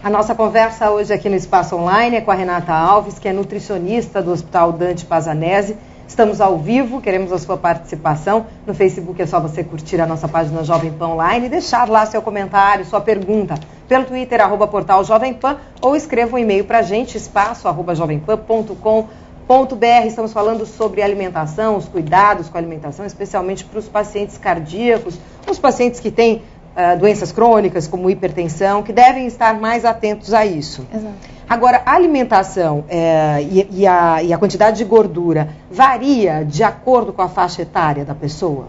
A nossa conversa hoje aqui no Espaço Online é com a Renata Alves, que é nutricionista do Hospital Dante Pazzanese. Estamos ao vivo, queremos a sua participação. No Facebook é só você curtir a nossa página Jovem Pan Online e deixar lá seu comentário, sua pergunta. Pelo Twitter, @portal Jovem Pan, ou escreva um e-mail para a gente, espaço@jovempan.com.br. Estamos falando sobre alimentação, os cuidados com a alimentação, especialmente para os pacientes cardíacos, os pacientes que têm doenças crônicas, como hipertensão, que devem estar mais atentos a isso. Exato. Agora, a alimentação e a quantidade de gordura varia de acordo com a faixa etária da pessoa?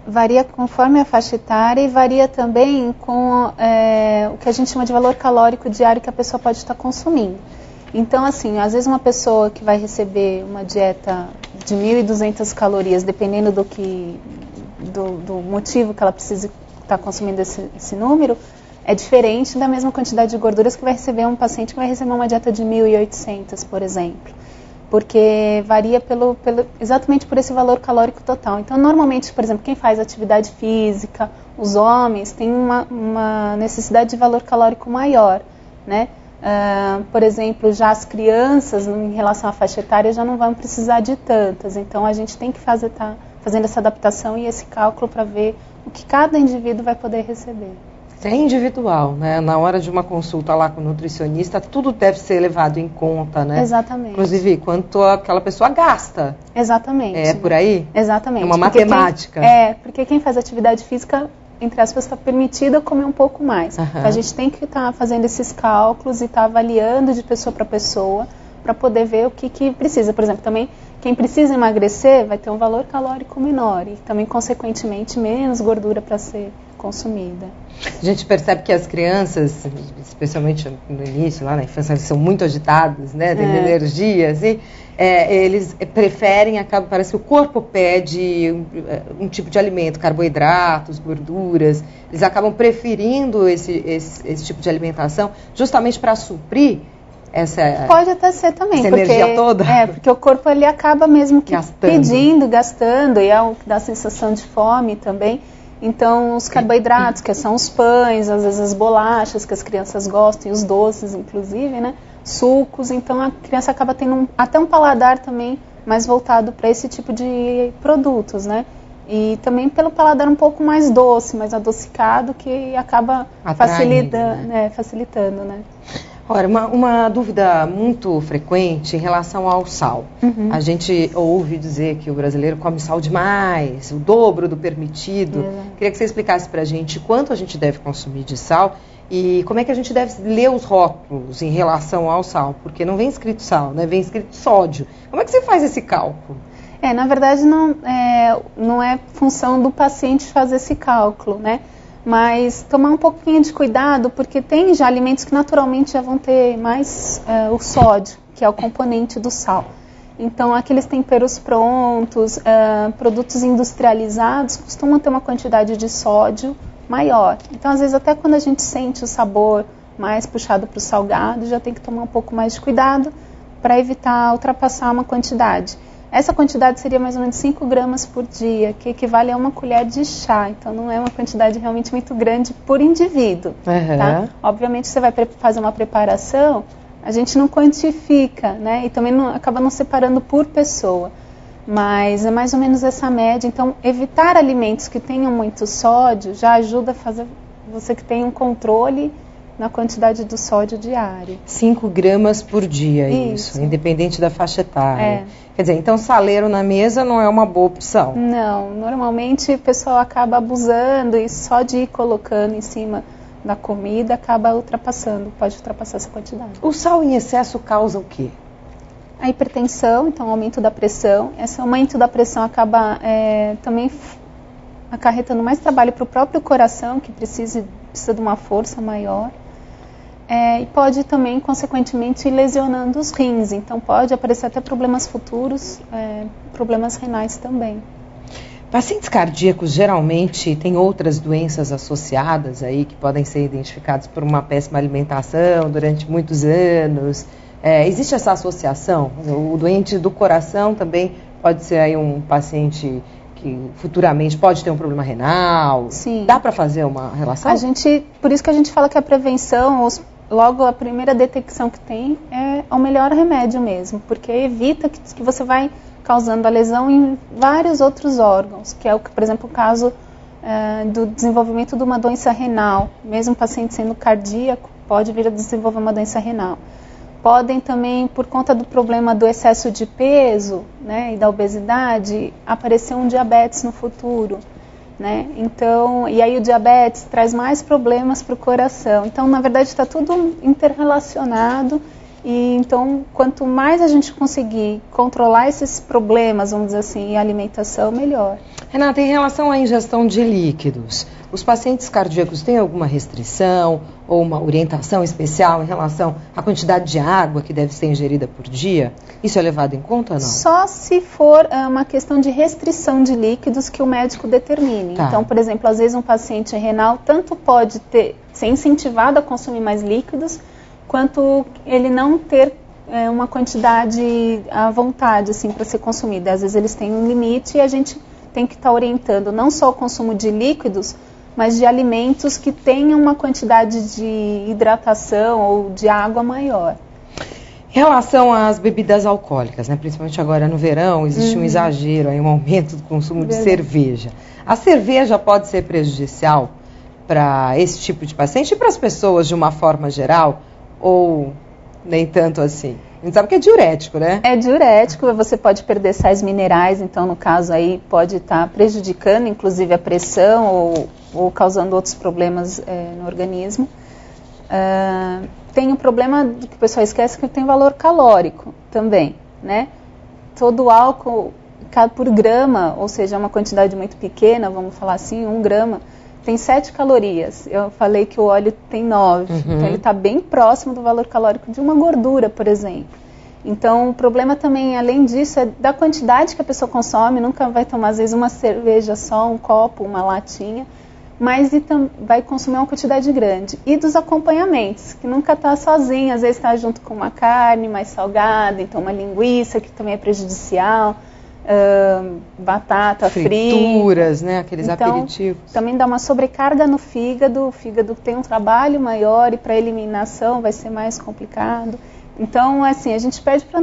Varia conforme a faixa etária e varia também com o que a gente chama de valor calórico diário que a pessoa pode estar consumindo. Então, assim, às vezes uma pessoa que vai receber uma dieta de 1.200 calorias, dependendo do motivo que ela precise estar consumindo esse número, é diferente da mesma quantidade de gorduras que vai receber um paciente que vai receber uma dieta de 1.800, por exemplo. Porque varia exatamente por esse valor calórico total. Então, normalmente, por exemplo, quem faz atividade física, os homens, têm uma necessidade de valor calórico maior, né? Por exemplo, já as crianças, em relação à faixa etária, já não vão precisar de tantas. Então, a gente tem que estar fazendo essa adaptação e esse cálculo para ver o que cada indivíduo vai poder receber. É individual, né? Na hora de uma consulta lá com o nutricionista, tudo deve ser levado em conta, né? Exatamente. Inclusive, quanto aquela pessoa gasta. Exatamente. É por aí? Exatamente. É uma matemática. Porque quem faz atividade física, entre aspas, está permitida comer um pouco mais. Uhum. Então, a gente tem que estar fazendo esses cálculos e estar avaliando de pessoa para pessoa para poder ver o que precisa. Por exemplo, também quem precisa emagrecer vai ter um valor calórico menor e também, consequentemente, menos gordura para ser consumida. A gente percebe que as crianças, especialmente no início, lá na infância, eles são muito agitados, né? Têm energia, assim. Eles preferem, parece que o corpo pede um tipo de alimento, carboidratos, gorduras. Eles acabam preferindo esse tipo de alimentação justamente para suprir pode até ser também, essa energia toda. Porque o corpo ele acaba mesmo que gastando, gastando, e é o que dá a sensação de fome também. Então, os carboidratos, que são os pães, às vezes as bolachas, que as crianças gostam, e os doces, inclusive, né? Sucos, então a criança acaba tendo até um paladar também mais voltado para esse tipo de produtos, né? E também pelo paladar um pouco mais doce, mais adocicado, que acaba facilitando, né? Ora, uma dúvida muito frequente em relação ao sal. Uhum. A gente ouve dizer que o brasileiro come sal demais, o dobro do permitido. Queria que você explicasse pra gente quanto a gente deve consumir de sal e como é que a gente deve ler os rótulos em relação ao sal, porque não vem escrito sal, né? Vem escrito sódio. Como é que você faz esse cálculo? Na verdade, não é função do paciente fazer esse cálculo, né? Mas tomar um pouquinho de cuidado, porque tem já alimentos que naturalmente já vão ter mais o sódio, que é o componente do sal. Então, aqueles temperos prontos, produtos industrializados, costumam ter uma quantidade de sódio maior. Então, às vezes, até quando a gente sente o sabor mais puxado para o salgado, já tem que tomar um pouco mais de cuidado para evitar ultrapassar uma quantidade. Essa quantidade seria mais ou menos 5 gramas por dia, que equivale a uma colher de chá. Então, não é uma quantidade realmente muito grande por indivíduo. Uhum. Tá? Obviamente, você vai fazer uma preparação, a gente não quantifica, né? E também acaba não separando por pessoa. Mas é mais ou menos essa média. Então, evitar alimentos que tenham muito sódio já ajuda a fazer você que tenha um controle na quantidade do sódio diário. 5 gramas por dia, isso, independente da faixa etária. Quer dizer, então saleiro na mesa não é uma boa opção. Não, normalmente o pessoal acaba abusando e só de ir colocando em cima da comida acaba pode ultrapassar essa quantidade. O sal em excesso causa o quê? A hipertensão, então o aumento da pressão. Esse aumento da pressão acaba também acarretando mais trabalho para o próprio coração, que precisa de uma força maior. E pode também, consequentemente, ir lesionando os rins. Então, pode aparecer até problemas futuros, problemas renais também. Pacientes cardíacos geralmente têm outras doenças associadas aí que podem ser identificadas por uma péssima alimentação durante muitos anos. Existe essa associação? O doente do coração também pode ser aí um paciente que futuramente pode ter um problema renal? Sim. Dá para fazer uma relação? Por isso que a gente fala que a prevenção, logo a primeira detecção que tem é o melhor remédio mesmo, porque evita que você vai causando a lesão em vários outros órgãos, que é, por exemplo, o caso do desenvolvimento de uma doença renal. Mesmo o paciente sendo cardíaco, pode vir a desenvolver uma doença renal. Podem também, por conta do problema do excesso de peso, né, e da obesidade, aparecer um diabetes no futuro, né? Então, e aí o diabetes traz mais problemas para o coração. Então, na verdade, está tudo interrelacionado. E então, quanto mais a gente conseguir controlar esses problemas, vamos dizer assim, em alimentação, melhor. Renata, em relação à ingestão de líquidos, os pacientes cardíacos têm alguma restrição ou uma orientação especial em relação à quantidade de água que deve ser ingerida por dia? Isso é levado em conta ou não? Só se for uma questão de restrição de líquidos que o médico determine. Tá. Então, por exemplo, às vezes um paciente renal tanto pode ser incentivado a consumir mais líquidos, quanto ele não ter uma quantidade à vontade assim, para ser consumida. Às vezes eles têm um limite e a gente tem que estar orientando não só o consumo de líquidos, mas de alimentos que tenham uma quantidade de hidratação ou de água maior. Em relação às bebidas alcoólicas, né, principalmente agora no verão, existe um exagero, aí, um aumento do consumo de cerveja. A cerveja pode ser prejudicial para esse tipo de paciente e para as pessoas de uma forma geral? Ou nem tanto assim? A gente sabe que é diurético, né? É diurético, você pode perder sais minerais, então no caso aí pode estar prejudicando inclusive a pressão ou causando outros problemas no organismo. Tem o problema do que o pessoal esquece, que tem valor calórico também, né? Todo álcool por grama, ou seja, uma quantidade muito pequena, vamos falar assim, 1 grama, tem 7 calorias. Eu falei que o óleo tem 9. Então ele está bem próximo do valor calórico de uma gordura, por exemplo. Então o problema também, além disso, é da quantidade que a pessoa consome. Nunca vai tomar, às vezes, uma cerveja só, um copo, uma latinha, mas vai consumir uma quantidade grande. E dos acompanhamentos, que nunca está sozinho, às vezes está junto com uma carne mais salgada, então uma linguiça, que também é prejudicial. Batata frituras, né? Aqueles então, aperitivos. Também dá uma sobrecarga no fígado. O fígado tem um trabalho maior e para eliminação vai ser mais complicado. Então, assim, a gente pede para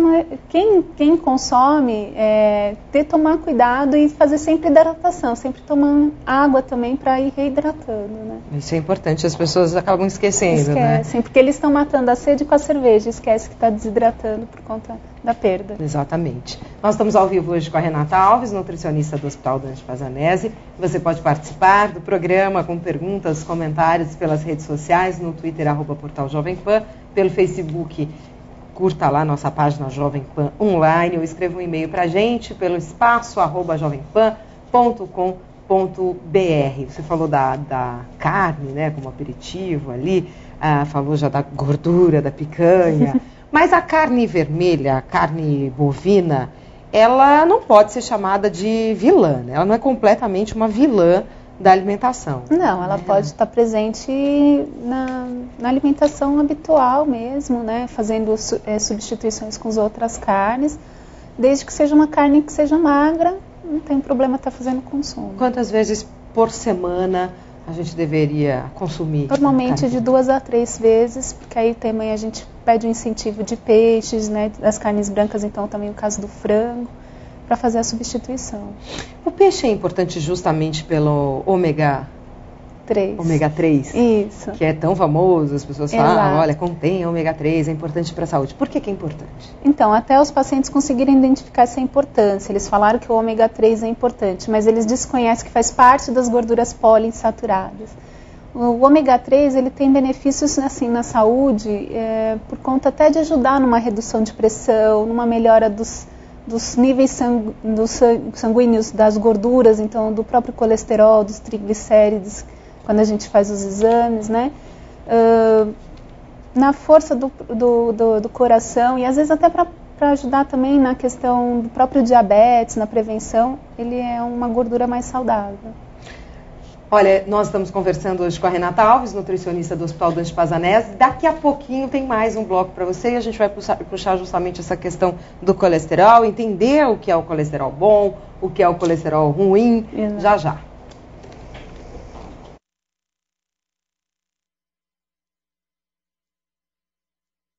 quem consome tomar cuidado e fazer sempre hidratação, sempre tomando água também para ir reidratando, né? Isso é importante, as pessoas acabam esquecendo, né? Esquecem, porque eles estão matando a sede com a cerveja, esquece que está desidratando por conta da perda. Exatamente. Nós estamos ao vivo hoje com a Renata Alves, nutricionista do Hospital Dante Pazanese. Você pode participar do programa com perguntas, comentários pelas redes sociais, no Twitter, @Portal Jovem Pan, pelo Facebook. Curta lá nossa página Jovem Pan Online ou escreva um e-mail para a gente pelo espaço@jovempan.com.br. Você falou da carne, né, como aperitivo ali, falou já da gordura, da picanha, mas a carne vermelha, a carne bovina, ela não pode ser chamada de vilã, né? Ela não é completamente uma vilã da alimentação. Não, ela pode estar presente na alimentação habitual mesmo, né? Fazendo substituições com as outras carnes, desde que seja uma carne que seja magra, não tem problema estar fazendo consumo. Quantas vezes por semana a gente deveria consumir? Normalmente de 2 a 3 vezes, porque aí também a gente pede o incentivo de peixes, né? Das carnes brancas, então também o caso do frango, para fazer a substituição. O peixe é importante justamente pelo ômega 3. Ômega 3. Isso. Que é tão famoso, as pessoas falam, olha, contém ômega 3, é importante para a saúde. Por que é importante? Então, até os pacientes conseguirem identificar essa importância. Eles falaram que o ômega 3 é importante, mas eles desconhecem que faz parte das gorduras poliinsaturadas. O ômega 3, ele tem benefícios assim, na saúde, por conta até de ajudar numa redução de pressão, numa melhora dos níveis sanguíneos das gorduras, então do próprio colesterol, dos triglicérides, quando a gente faz os exames, né? Na força do coração e às vezes até para ajudar também na questão do próprio diabetes, na prevenção, ele é uma gordura mais saudável. Olha, nós estamos conversando hoje com a Renata Alves, nutricionista do Hospital Dante Pazanese. Daqui a pouquinho tem mais um bloco para você e a gente vai puxar justamente essa questão do colesterol, entender o que é o colesterol bom, o que é o colesterol ruim, já já.